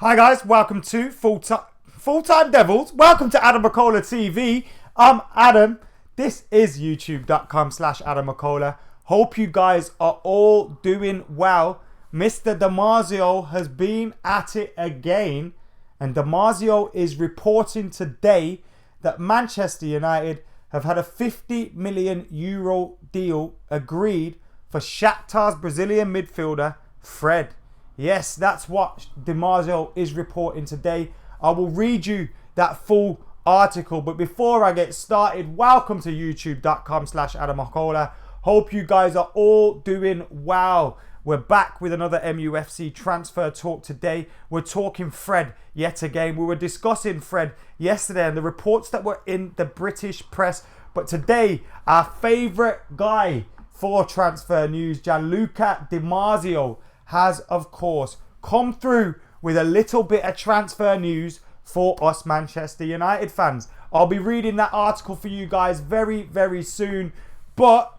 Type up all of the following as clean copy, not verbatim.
Hi guys, welcome to Full-Time Devils. Welcome to AdamMcKola TV. I'm Adam. This is youtube.com/AdamMcKola. Hope you guys are all doing well. Mr. Marzio has been at it again. And Marzio is reporting today that Manchester United have had a €50 million deal agreed for Shakhtar's Brazilian midfielder, Fred. Yes, that's what Marzio is reporting today. I will read you that full article. But before I get started, welcome to youtube.com/AdamMcKola. Hope you guys are all doing well. We're back with another MUFC transfer talk today. We're talking Fred yet again. We were discussing Fred yesterday and the reports that were in the British press. But today, our favourite guy for transfer news, Gianluca Di Marzio, has of course come through with a little bit of transfer news for us Manchester United fans. I'll be reading that article for you guys very, very soon. But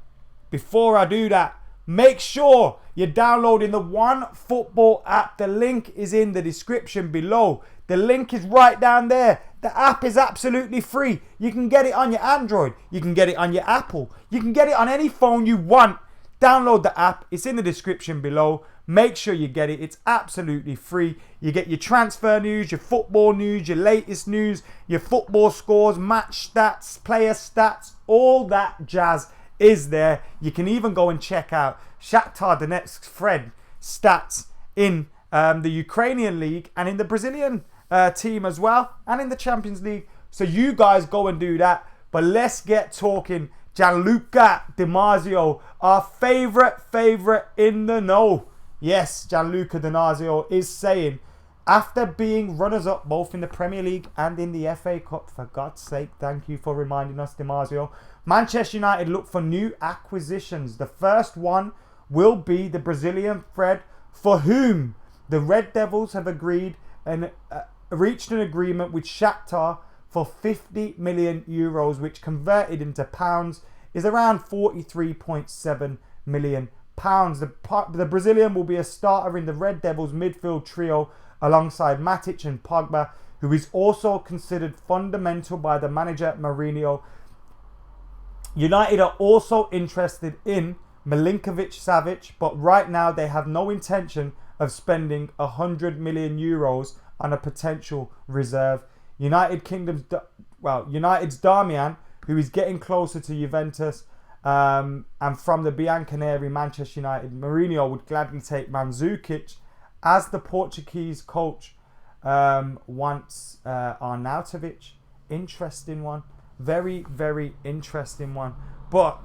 before I do that, make sure you're downloading the One Football app. The link is in the description below. The link is right down there. The app is absolutely free. You can get it on your Android. You can get it on your Apple. You can get it on any phone you want. Download the app. It's in the description below. Make sure you get it. It's absolutely free. You get your transfer news, your football news, your latest news, your football scores, match stats, player stats, all that jazz is there. You can even go and check out Shakhtar Donetsk's Fred stats in the Ukrainian league and in the Brazilian team as well, and in the Champions League. So you guys go and do that. But let's get talking Gianluca Di Marzio, our favourite in the know. Yes, Gianluca Di Marzio is saying, after being runners-up both in the Premier League and in the FA Cup, for God's sake, thank you for reminding us, Di Marzio, Manchester United look for new acquisitions. The first one will be the Brazilian Fred, for whom the Red Devils have agreed and reached an agreement with Shakhtar for €50 million, which converted into pounds is around £43.7 million. The Brazilian will be a starter in the Red Devils midfield trio alongside Matic and Pogba, who is also considered fundamental by the manager Marzio. United are also interested in Milinkovic-Savic, but right now they have no intention of spending €100 million on a potential reserve. United's Damian, who is getting closer to Juventus, and from the Bianconeri Manchester United, Mourinho would gladly take Mandzukic as the Portuguese coach wants Arnautovic. Interesting one. Very, very interesting one. But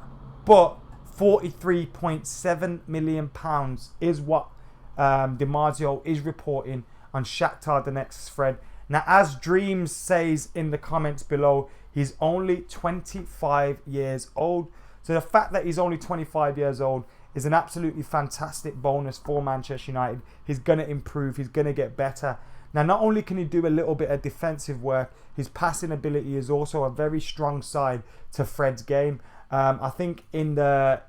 £43.7 million is what Di Marzio is reporting on Shakhtar Donetsk's Fred. Now, as Dreams says in the comments below, he's only 25 years old. So the fact that he's only 25 years old is an absolutely fantastic bonus for Manchester United. He's going to improve. He's going to get better. Now, not only can he do a little bit of defensive work, his passing ability is also a very strong side to Fred's game. I think in the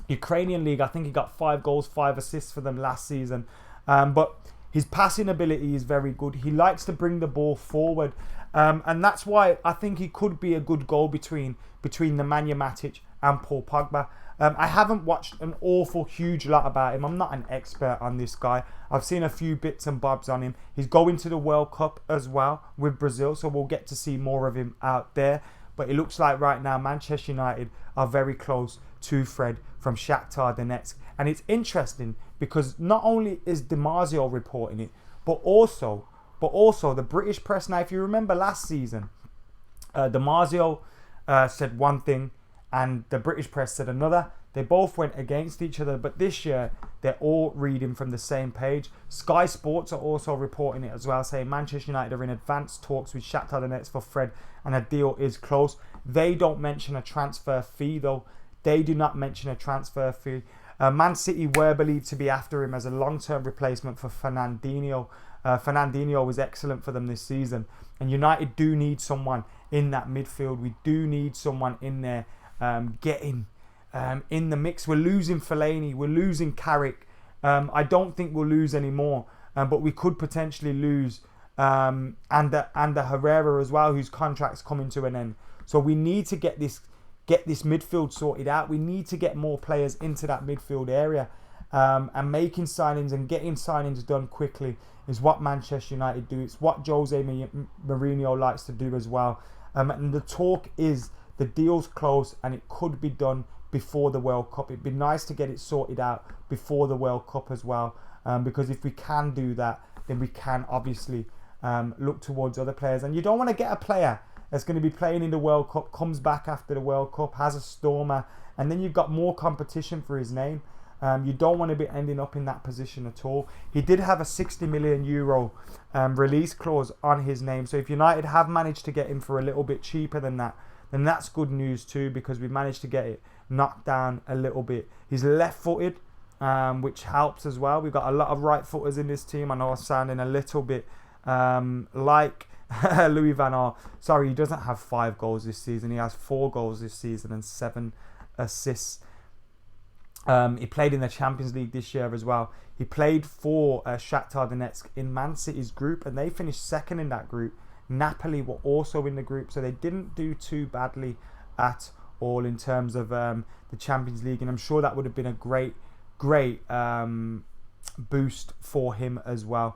Ukrainian league, I think he got 5 goals, 5 assists for them last season. But his passing ability is very good. He likes to bring the ball forward. And that's why I think he could be a good goal between Nemanja Matic and Paul Pogba. I haven't watched an awful huge lot about him. I'm not an expert on this guy. I've seen a few bits and bobs on him. He's going to the World Cup as well with Brazil, so we'll get to see more of him out there. But it looks like right now Manchester United are very close to Fred from Shakhtar Donetsk. And it's interesting because not only is Di Marzio reporting it, but also the British press. Now, if you remember last season, Di Marzio said one thing and the British press said another. They both went against each other, but this year they're all reading from the same page. Sky Sports are also reporting it as well, saying Manchester United are in advanced talks with Shakhtar Donetsk for Fred and a deal is close. They don't mention a transfer fee though. They do not mention a transfer fee. Man City were believed to be after him as a long-term replacement for Fernandinho. Fernandinho was excellent for them this season. And United do need someone in that midfield. We do need someone in there getting in the mix. We're losing Fellaini. We're losing Carrick. I don't think we'll lose any more. but we could potentially lose and the Herrera as well, whose contract's coming to an end. So we need to get this midfield sorted out. We need to get more players into that midfield area, and making signings and getting signings done quickly is what Manchester United do. It's what Jose Mourinho likes to do as well. And the talk is the deal's close and it could be done before the World Cup. It'd be nice to get it sorted out before the World Cup as well, because if we can do that, then we can obviously look towards other players. And you don't want to get a player that's going to be playing in the World Cup, comes back after the World Cup, has a stormer, and then you've got more competition for his name. You don't want to be ending up in that position at all. He did have a 60 million euro release clause on his name. So if United have managed to get him for a little bit cheaper than that, then that's good news too, because we've managed to get it knocked down a little bit. He's left-footed, which helps as well. We've got a lot of right-footers in this team. I know I'm sounding a little bit like Louis van Gaal. Sorry, he doesn't have 5 goals this season. He has 4 goals this season and 7 assists. He played in the Champions League this year as well. He played for Shakhtar Donetsk in Man City's group, and they finished second in that group. Napoli were also in the group, so they didn't do too badly at all in terms of the Champions League, and I'm sure that would have been a great boost for him as well.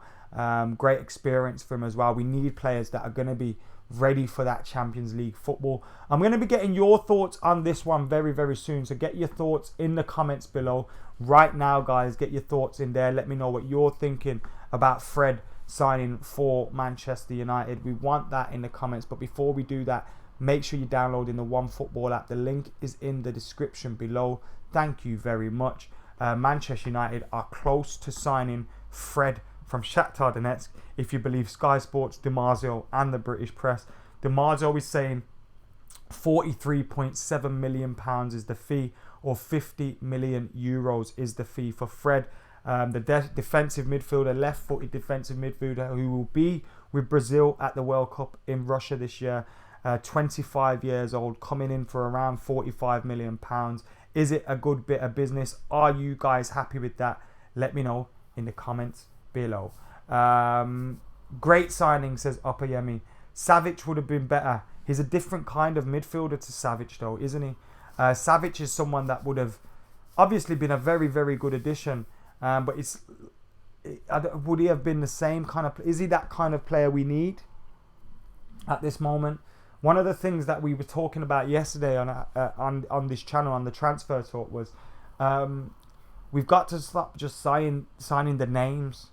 Great experience for him as well. We need players that are going to be ready for that Champions League football. I'm going to be getting your thoughts on this one very, very soon. So get your thoughts in the comments below. Right now, guys, get your thoughts in there. Let me know what you're thinking about Fred signing for Manchester United. We want that in the comments. But before we do that, make sure you're downloading the OneFootball app. The link is in the description below. Thank you very much. Manchester United are close to signing Fred from Shakhtar Donetsk, if you believe Sky Sports, Marzio and the British press. Marzio is saying £43.7 million is the fee, or 50 million euros is the fee for Fred, the defensive midfielder, left-footed defensive midfielder who will be with Brazil at the World Cup in Russia this year. 25 years old, coming in for around £45 million. Is it a good bit of business? Are you guys happy with that? Let me know in the comments below. Great signing, says Upper Yemi. Savic would have been better. He's a different kind of midfielder to Savic though, isn't he? Savic is someone that would have obviously been a very, very good addition, but would he have been the same kind of, is he that kind of player we need at this moment? One of the things that we were talking about yesterday on this channel, on the transfer talk, was we've got to stop just signing the names.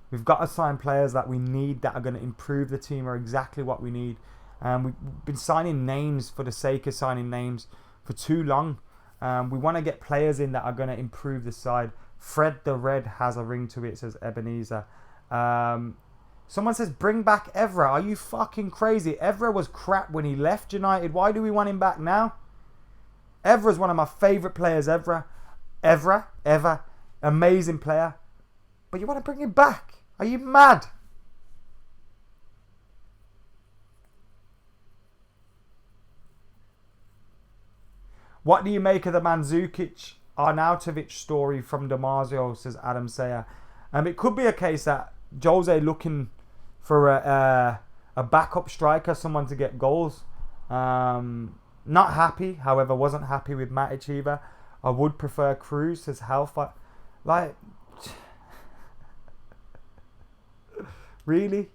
We've got to sign players that we need, that are going to improve the team, or exactly what we need. We've been signing names for the sake of signing names for too long. We want to get players in that are going to improve the side. Fred the Red has a ring to it, says Ebenezer. Someone says, bring back Evra. Are you fucking crazy? Evra was crap when he left United. Why do we want him back now? Evra's one of my favourite players ever. Amazing player. But you want to bring him back? Are you mad? What do you make of the Mandzukic Arnautovic story from Marzio, says Adam Sayer? It could be a case that Jose looking for a backup striker, someone to get goals. Not happy, however, wasn't happy with Matic either. I would prefer Cruz, says Hellfire. Like, really?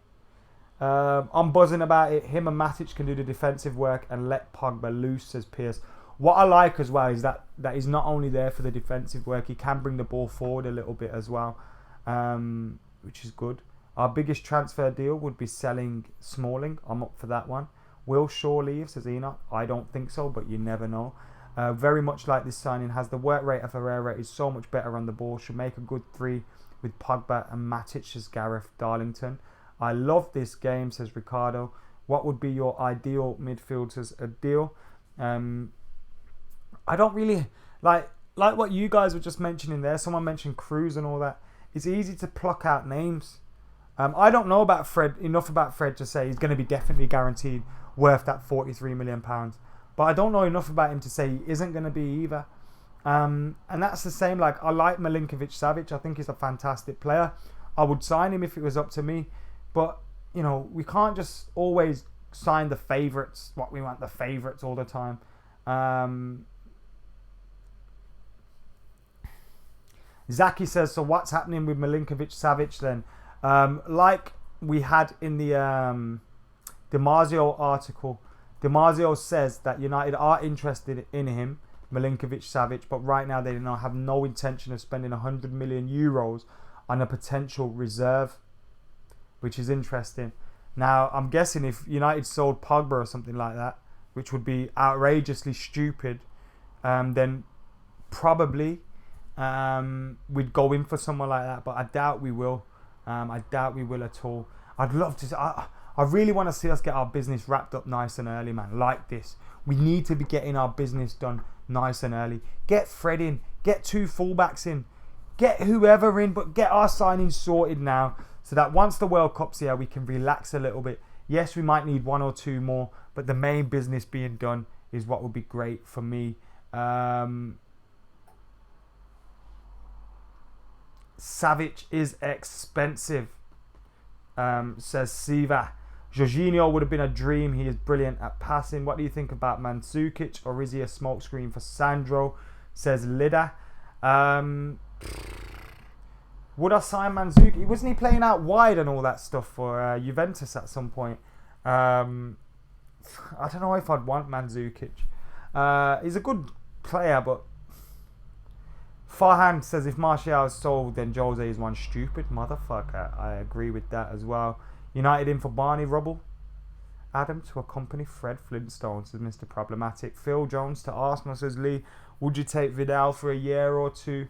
I'm buzzing about it. Him and Matic can do the defensive work and let Pogba loose, says Pierce. What I like as well is that he's not only there for the defensive work, he can bring the ball forward a little bit as well, which is good. Our biggest transfer deal would be selling Smalling. I'm up for that one. Will Shaw leave, says Enoch. I don't think so, but you never know. Very much like this signing, has the work rate of Herrera, is so much better on the ball. Should make a good 3 with Pogba and Matic, says Gareth Darlington. I love this game, says Ricardo. What would be your ideal midfield, says Adil. I don't really like what you guys were just mentioning there. Someone mentioned Cruz and all that. It's easy to pluck out names. I don't know about Fred, enough about Fred to say he's going to be definitely guaranteed worth that £43 million. But I don't know enough about him to say he isn't going to be either. And that's the same, like, I like Milinkovic-Savic. I think he's a fantastic player. I would sign him if it was up to me. But, you know, we can't just always sign the favourites, what we want the favourites all the time. Zaki says, so what's happening with Milinkovic-Savic then? Like we had in the Marzio article, Marzio says that United are interested in him, Milinkovic-Savic, but right now they have no intention of spending 100 million euros on a potential reserve, which is interesting. Now, I'm guessing if United sold Pogba or something like that, which would be outrageously stupid, then probably we'd go in for someone like that, but I doubt we will. I doubt we will at all. I'd love to. I really want to see us get our business wrapped up nice and early, man. Like this. We need to be getting our business done nice and early. Get Fred in. Get 2 fullbacks in. Get whoever in, but get our signings sorted now, so that once the World Cup's here, we can relax a little bit. Yes, we might need 1 or 2 more, but the main business being done is what would be great for me. Savic is expensive, says Siva. Jorginho would have been a dream. He is brilliant at passing. What do you think about Mandzukic, or is he a smokescreen for Sandro, says Lida. Would I sign Mandzukic? Wasn't he playing out wide and all that stuff for Juventus at some point? I don't know if I'd want Mandzukic. He's a good player, but Farhan says if Martial is sold, then Jose is one stupid motherfucker. I agree with that as well. United in for Barney Rubble. Adam to accompany Fred Flintstone, says Mr. Problematic. Phil Jones to Arsenal, says Lee. Would you take Vidal for a year or 2?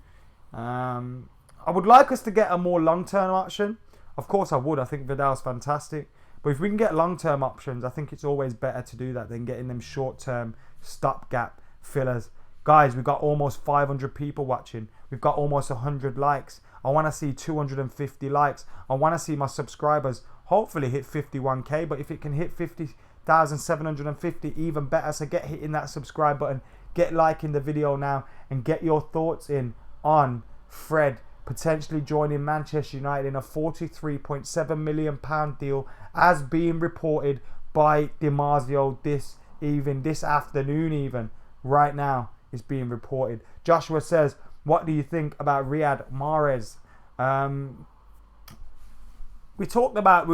I would like us to get a more long-term option. Of course I would. I think Vidal's fantastic. But if we can get long-term options, I think it's always better to do that than getting them short-term stopgap fillers. Guys, we've got almost 500 people watching. We've got almost 100 likes. I want to see 250 likes. I want to see my subscribers hopefully hit 51k. But if it can hit 50,750, even better. So get hitting that subscribe button. Get liking the video now. And get your thoughts in on Fred potentially joining Manchester United in a £43.7 million deal, as being reported by Marzio this afternoon even. Right now is being reported. Joshua says, what do you think about Riyad Mahrez? We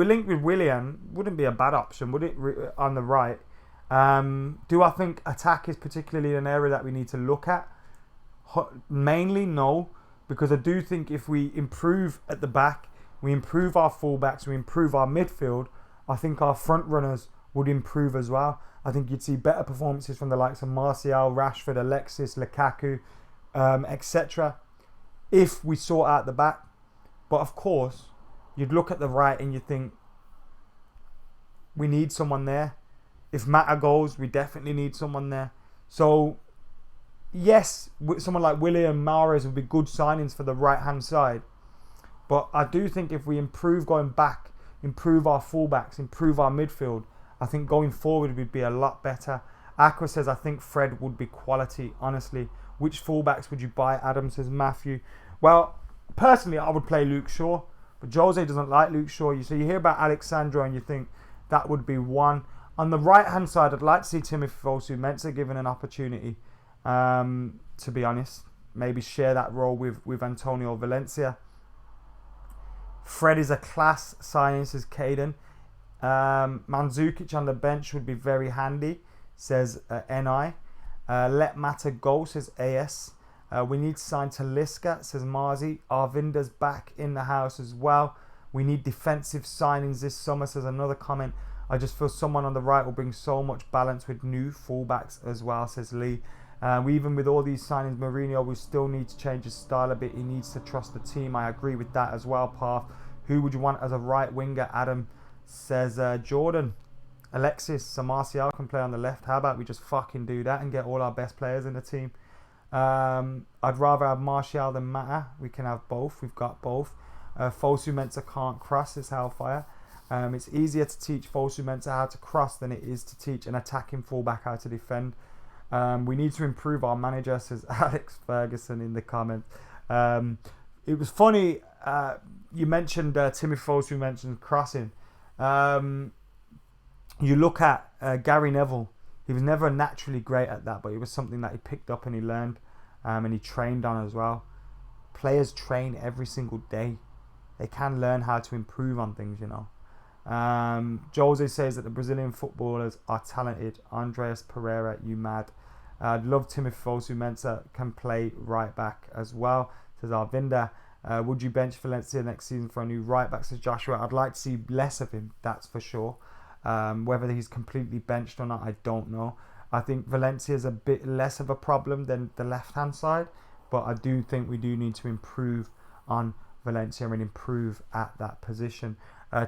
linked with Willian. Wouldn't be a bad option, would it, on the right? Do I think attack is particularly an area that we need to look at? Mainly, no. Because I do think if we improve at the back, we improve our fullbacks, we improve our midfield, I think our front runners would improve as well. I think you'd see better performances from the likes of Martial, Rashford, Alexis, Lukaku, etc. if we sort out the back. But of course, you'd look at the right and you think, we need someone there. If Mata goes, we definitely need someone there. So yes, someone like William Mahrez would be good signings for the right-hand side. But I do think if we improve going back, improve our fullbacks, improve our midfield, I think going forward would be a lot better. Aqua says, I think Fred would be quality, honestly. Which fullbacks would you buy? Adam says, Matthew. Well, personally, I would play Luke Shaw. But Jose doesn't like Luke Shaw. So you hear about Alexandro and you think that would be one. On the right-hand side, I'd like to see Timothy Fosu-Mensah given an opportunity. To be honest, maybe share that role with Antonio Valencia. Fred is a class signing, says Caden. Mandzukic on the bench would be very handy, says NI. Let Mata go, says AS. We need to sign Talisca, says Marzi. Arvinda's back in the house as well. We need defensive signings this summer, says another comment. I just feel someone on the right will bring so much balance with new fullbacks as well, says Lee. Even with all these signings, Mourinho will still need to change his style a bit. He needs to trust the team. I agree with that as well, Parth. Who would you want as a right winger? Adam says Jordan. Alexis, so Martial can play on the left. How about we just fucking do that and get all our best players in the team? I'd rather have Martial than Mata. We can have both. We've got both. Fosu-Mensah can't cross, is Hellfire. It's easier to teach Fosu-Mensah how to cross than it is to teach an attacking fullback how to defend. We need to improve our manager, says Alex Ferguson in the comments. It was funny. You mentioned Timothy Fosu, mentioned crossing. You look at Gary Neville. He was never naturally great at that, but it was something that he picked up and he learned, and he trained on as well. Players train every single day. They can learn how to improve on things, you know. Jose says that the Brazilian footballers are talented. Andreas Pereira, you mad? I'd love Timothy Fosu Mensah can play right back as well, says Arvinda. Would you bench Valencia next season for a new right back, says Joshua? I'd like to see less of him, that's for sure. Whether he's completely benched or not, I don't know. I think Valencia is a bit less of a problem than the left-hand side, but I do think we do need to improve on Valencia and improve at that position.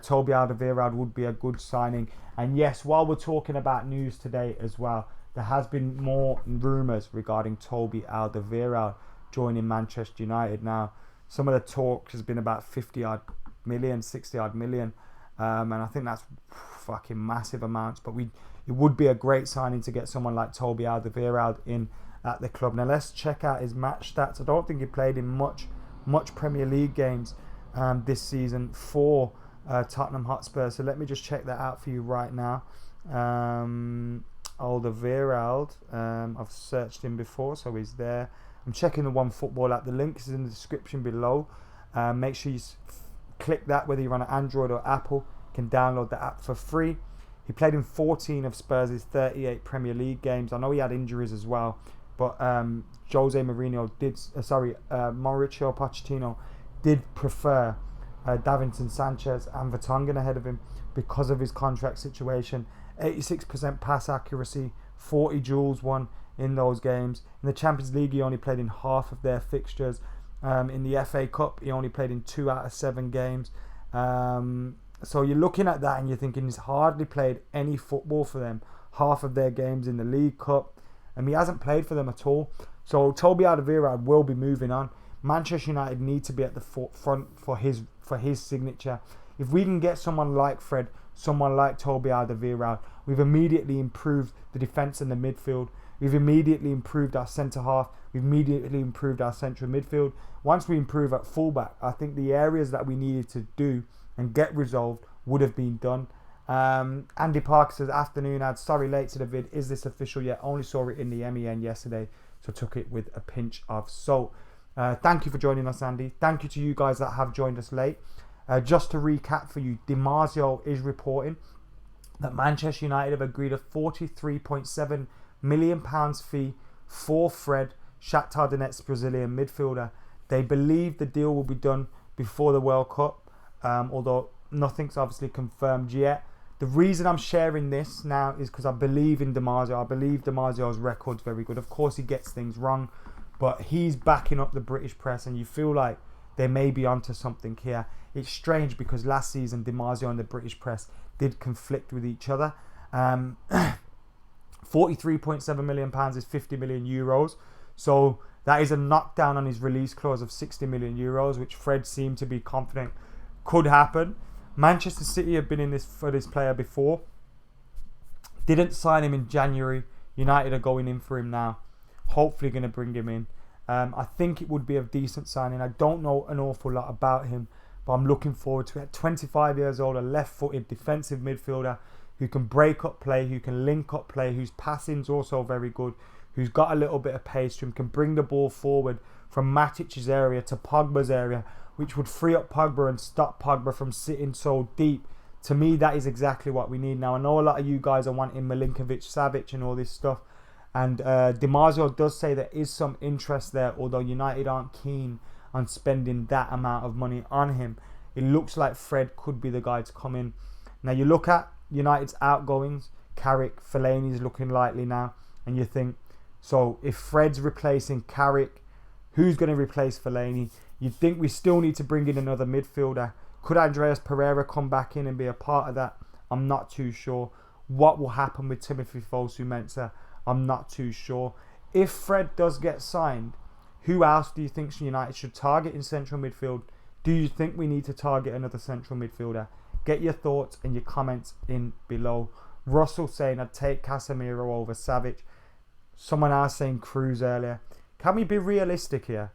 Toby Alderweireld would be a good signing. And yes, while we're talking about news today as well, there has been more rumours regarding Toby Alderweireld joining Manchester United. Now, some of the talk has been about 50-odd million, 60-odd million. And I think that's fucking massive amounts. But it would be a great signing to get someone like Toby Alderweireld in at the club. Now, let's check out his match stats. I don't think he played in much Premier League games this season for Tottenham Hotspur. So let me just check that out for you right now. Alderweireld, I've searched him before, so he's there. I'm checking the One Football app. The link is in the description below. Make sure you click that, whether you're on an Android or Apple. You can download the app for free. He played in 14 of Spurs' 38 Premier League games. I know he had injuries as well, but Mauricio Pochettino did prefer Davinson Sanchez and Vertonghen ahead of him because of his contract situation. 86% pass accuracy, 40 duels won in those games. In the Champions League, he only played in half of their fixtures. In the FA Cup, he only played in 2 out of 7 games. So you're looking at that and you're thinking he's hardly played any football for them. Half of their games in the League Cup, and he hasn't played for them at all. So Toby Alderweireld will be moving on. Manchester United need to be at the forefront for his signature. If we can get someone like Fred, someone like Toby Alderweireld, we've immediately improved the defence and the midfield. We've immediately improved our centre half. We've immediately improved our central midfield. Once we improve at fullback, I think the areas that we needed to do and get resolved would have been done. Andy Parker says, afternoon ad, sorry late to the vid. Is this official yet? Only saw it in the MEN yesterday, so took it with a pinch of salt. Thank you for joining us, Andy. Thank you to you guys that have joined us late. Just to recap for you, Marzio is reporting that Manchester United have agreed a £43.7 million fee for Fred, Shakhtar Donetsk Brazilian midfielder. They believe the deal will be done before the World Cup, although nothing's obviously confirmed yet. The reason I'm sharing this now is because I believe in Marzio. I believe Marzio's record's very good. Of course, he gets things wrong, but he's backing up the British press, and you feel like they may be onto something here. It's strange because last season, Marzio and the British press did conflict with each other. £43.7 million is 50 million euros. So that is a knockdown on his release clause of 60 million euros, which Fred seemed to be confident could happen. Manchester City have been in this for this player before. Didn't sign him in January. United are going in for him now. Hopefully going to bring him in. I think it would be a decent signing. I don't know an awful lot about him, but I'm looking forward to it. 25 years old, a left-footed defensive midfielder who can break up play, who can link up play, whose passing's also very good, who's got a little bit of pace to him, can bring the ball forward from Matic's area to Pogba's area, which would free up Pogba and stop Pogba from sitting so deep. To me, that is exactly what we need now. I know a lot of you guys are wanting Milinkovic-Savic and all this stuff, and Marzio does say there is some interest there, although United aren't keen on spending that amount of money on him. It looks like Fred could be the guy to come in. Now you look at United's outgoings, Carrick, Fellaini's looking likely now, and you think, so if Fred's replacing Carrick, who's going to replace Fellaini? You'd think we still need to bring in another midfielder. Could Andreas Pereira come back in and be a part of that? I'm not too sure. What will happen with Timothy Fosu Mensah? I'm not too sure. If Fred does get signed, who else do you think United should target in central midfield? Do you think we need to target another central midfielder? Get your thoughts and your comments in below. Russell saying I'd take Casemiro over Savic. Someone else saying Cruz earlier. Can we be realistic here?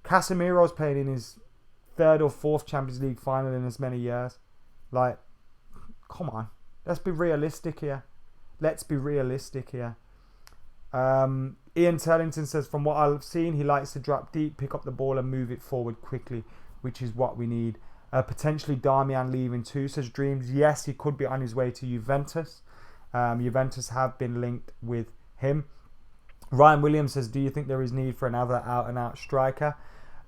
Casemiro's playing in his third or fourth Champions League final in as many years. Like, come on. Let's be realistic here. Ian Turlington says, from what I've seen, he likes to drop deep, pick up the ball and move it forward quickly, which is what we need. Potentially Darmian leaving too, says Dreams. Yes, he could be on his way to Juventus. Juventus have been linked with him. Ryan Williams says, do you think there is need for another out-and-out striker?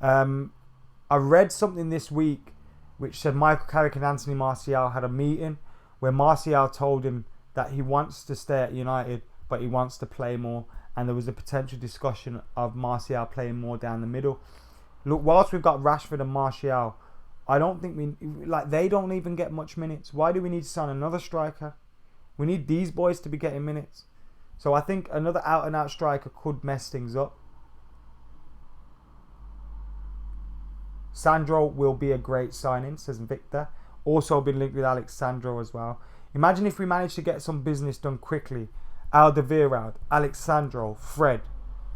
I read something this week which said Michael Carrick and Anthony Martial had a meeting where Martial told him that he wants to stay at United, but he wants to play more. And there was a potential discussion of Martial playing more down the middle. Look, whilst we've got Rashford and Martial, I don't think they don't even get much minutes. Why do we need to sign another striker? We need these boys to be getting minutes. So I think another out-and-out striker could mess things up. Sandro will be a great signing, says Victor. Also been linked with Alexandro as well. Imagine if we managed to get some business done quickly. Alderweireld, Alexandro, Fred,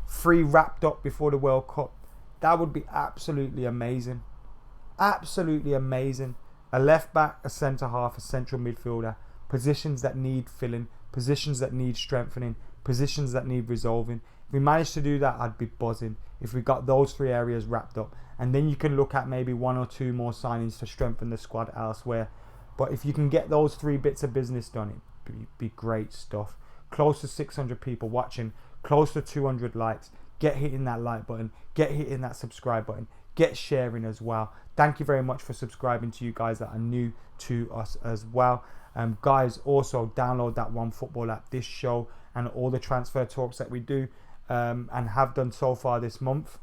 3 wrapped up before the World Cup. That would be absolutely amazing. Absolutely amazing. A left back, a centre half, a central midfielder. Positions that need filling. Positions that need strengthening. Positions that need resolving. If we managed to do that, I'd be buzzing. If we got those 3 areas wrapped up. And then you can look at maybe 1 or 2 more signings to strengthen the squad elsewhere. But if you can get those 3 bits of business done, it'd be great stuff. Close to 600 people watching. Close to 200 likes. Get hitting that like button. Get hitting that subscribe button. Get sharing as well. Thank you very much for subscribing to you guys that are new to us as well. Guys, also download that OneFootball app. This show and all the transfer talks that we do and have done so far this month.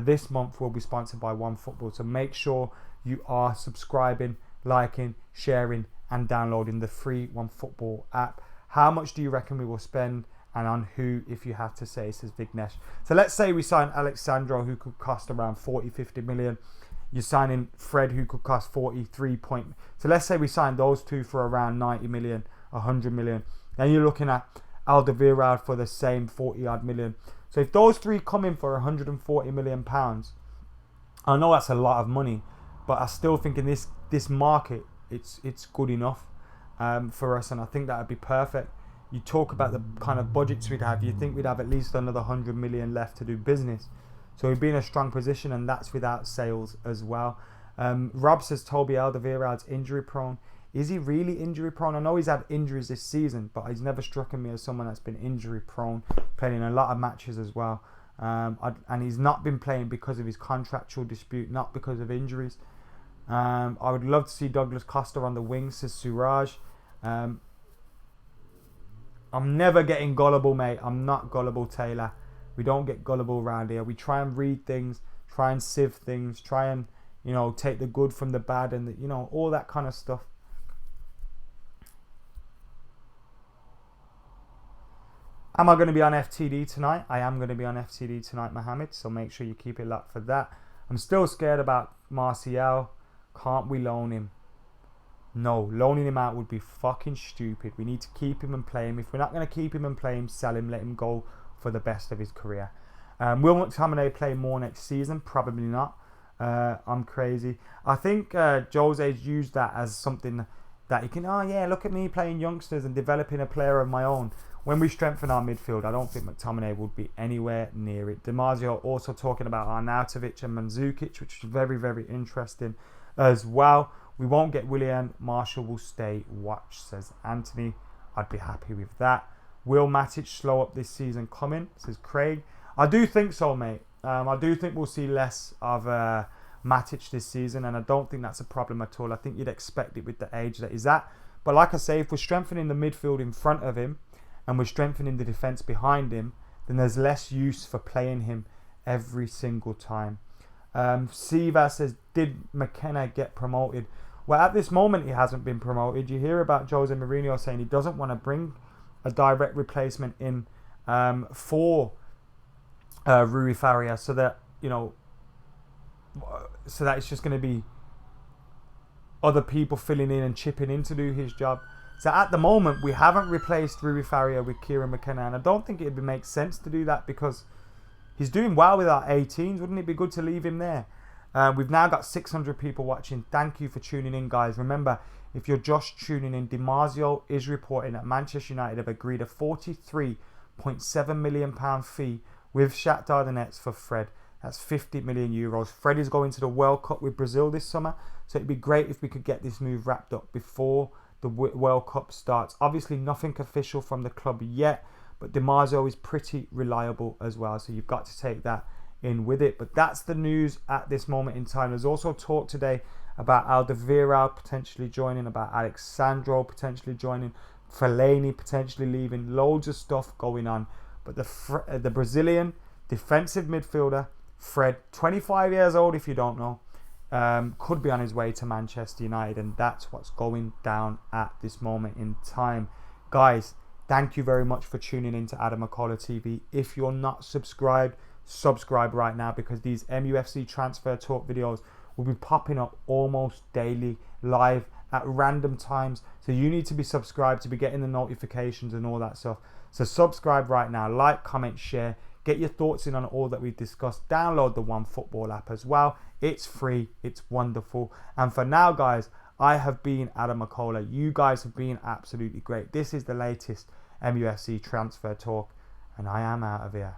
This month will be sponsored by OneFootball. So make sure you are subscribing, liking, sharing and downloading the free OneFootball app. How much do you reckon we will spend and on who, if you have to say, says Vignesh? So let's say we sign Alexandro, who could cost around 40-50 million. You're signing Fred, who could cost 43 point. So let's say we sign those 2 for around 90 million, 100 million. Then you're looking at Alderweireld for the same 40 odd million. So if those 3 come in for 140 million pounds, I know that's a lot of money, but I still think in this market, it's good enough for us, and I think that would be perfect. You talk about the kind of budgets we'd have, you think we'd have at least another 100 million left to do business. So we'd be in a strong position, and that's without sales as well. Rob says Toby Alderweireld's injury prone. Is he really injury prone? I know he's had injuries this season, but he's never struck me as someone that's been injury prone, playing in a lot of matches as well. And he's not been playing because of his contractual dispute, not because of injuries. I would love to see Douglas Costa on the wing, says Suraj. I'm never getting gullible, mate. I'm not gullible, Taylor. We don't get gullible around here. We try and read things, try and sieve things, try and, take the good from the bad and, all that kind of stuff. Am I going to be on FTD tonight? I am going to be on FTD tonight, Mohammed. So make sure you keep it locked for that. I'm still scared about Martial. Can't we loan him? No, loaning him out would be fucking stupid. We need to keep him and play him. If we're not going to keep him and play him, sell him, let him go for the best of his career. Will McTominay play more next season? Probably not. I'm crazy. I think Jose's used that as something that he can, look at me playing youngsters and developing a player of my own. When we strengthen our midfield, I don't think McTominay would be anywhere near it. Marzio also talking about Arnautovic and Mandzukic, which is very, very interesting as well. We won't get Willian. Marshall will stay. Watch, says Anthony. I'd be happy with that. Will Matic slow up this season coming, says Craig. I do think so, mate. I do think we'll see less of Matic this season, and I don't think that's a problem at all. I think you'd expect it with the age that he's at. But like I say, if we're strengthening the midfield in front of him, and we're strengthening the defence behind him, then there's less use for playing him every single time. Siva says, did McKenna get promoted? Well, at this moment, he hasn't been promoted. You hear about Jose Mourinho saying he doesn't want to bring a direct replacement in for Rui Faria, so that it's just going to be other people filling in and chipping in to do his job. So at the moment, we haven't replaced Rui Faria with Kieran McKenna, and I don't think it would make sense to do that because he's doing well with our 18s. Wouldn't it be good to leave him there? We've now got 600 people watching. Thank you for tuning in, guys. Remember, if you're just tuning in, Marzio is reporting that Manchester United have agreed a £43.7 million fee with Shakhtar Donetsk for Fred. That's 50 million euros. Fred is going to the World Cup with Brazil this summer, so it'd be great if we could get this move wrapped up before the World Cup starts. Obviously, nothing official from the club yet, but Di Marzio is pretty reliable as well, so you've got to take that in with it. But that's the news at this moment in time. There's also talk today about Alderweireld potentially joining, about Alexandro potentially joining, Fellaini potentially leaving. Loads of stuff going on. But the Brazilian defensive midfielder, Fred, 25 years old if you don't know, could be on his way to Manchester United, and that's what's going down at this moment in time. Guys, thank you very much for tuning in to AdamMcKola TV. If you're not subscribed, subscribe right now, because these MUFC transfer talk videos will be popping up almost daily, live at random times. So you need to be subscribed to be getting the notifications and all that stuff. So subscribe right now, like, comment, share. Get your thoughts in on all that we've discussed. Download the OneFootball app as well. It's free. It's wonderful. And for now, guys, I have been AdamMcKola. You guys have been absolutely great. This is the latest MUFC transfer talk, and I am out of here.